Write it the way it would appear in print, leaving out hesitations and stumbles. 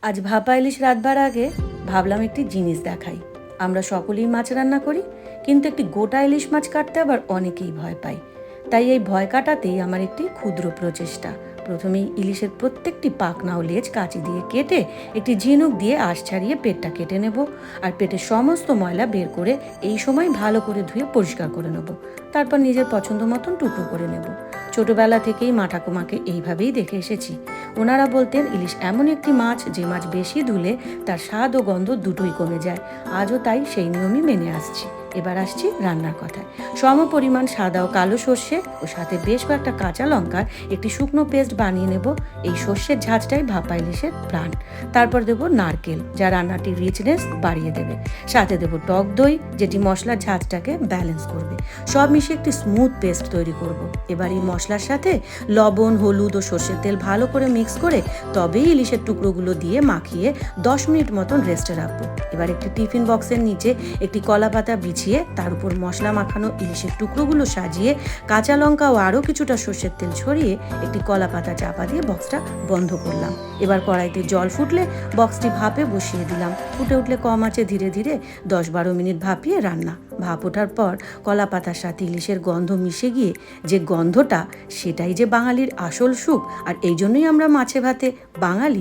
আজ ভাপা ইলিশ রাঁধবার আগে ভাবলাম একটি জিনিস দেখাই। আমরা সকলেই মাছ রান্না করি, কিন্তু একটি গোটা ইলিশ মাছ কাটতে আবার অনেকেই ভয় পাই। তাই এই ভয় কাটাতেই আমার একটি ক্ষুদ্র প্রচেষ্টা। প্রথমেই ইলিশের প্রত্যেকটি পাখনা ও লেজ কাঁচি দিয়ে কেটে একটি ঝিনুক দিয়ে আঁশ ছাড়িয়ে পেটটা কেটে নেব। আর পেটের সমস্ত ময়লা বের করে এই সময় ভালো করে ধুয়ে পরিষ্কার করে নেব। তারপর নিজের পছন্দ মতন টুকরো করে নেব। ছোটবেলা থেকেই মা ঠাকুমাকে এইভাবেই দেখে এসেছি। ওনারা বলতেন ইলিশ এমন একটি মাছ যে মাছ বেশি ধুলে তার স্বাদ ও গন্ধ দুটোই কমে যায়। আজও তাই সেই নিয়মই মেনে আসছি। এবার আসছি রান্নার কথায়। সম পরিমাণ সাদা ও কালো সর্ষে ও সাথে বেশ কয়েকটা কাঁচা লঙ্কার একটি শুকনো পেস্ট বানিয়ে নেব। এই সর্ষের ঝাঁঝটাই ভাপা ইলিশের প্রাণ। তারপর দেবো নারকেল, যা রান্নাটির রিচনেস বাড়িয়ে দেবে। সাথে দেবো টক দই, যেটি মশলার ঝাঁঝটাকে ব্যালেন্স করবে। সব মিশিয়ে একটি স্মুথ পেস্ট তৈরি করব। এবার এই মশলার সাথে লবণ, হলুদ ও সর্ষের তেল ভালো করে মিক্স করে তবেই ইলিশের টুকরোগুলো দিয়ে মাখিয়ে 10 মিনিট মতন রেস্টে রাখবো। এবার একটি টিফিন বক্সের নিচে একটি কলা পাতা বিছিয়ে তার উপর মশলা মাখানো ইলিশের টুকরোগুলো সাজিয়ে কাঁচা লঙ্কা ও আরও কিছুটা সর্ষের তেল ছড়িয়ে একটি কলা পাতা চাপা দিয়ে বক্সটা বন্ধ করলাম। এবার কড়াইতে জল ফুটলে বক্সটি ভাপে বসিয়ে দিলাম। ফুটে উঠলে কম আঁচে ধীরে ধীরে 10-12 মিনিট ভাপিয়ে রান্না। ভাপ ওঠার পর কলা পাতার সাথে ইলিশের গন্ধ মিশে গিয়ে যে গন্ধটা, সেটাই যে বাঙালির আসল সুখ। আর এই জন্যই আমরা মাছে ভাতে বাঙালি।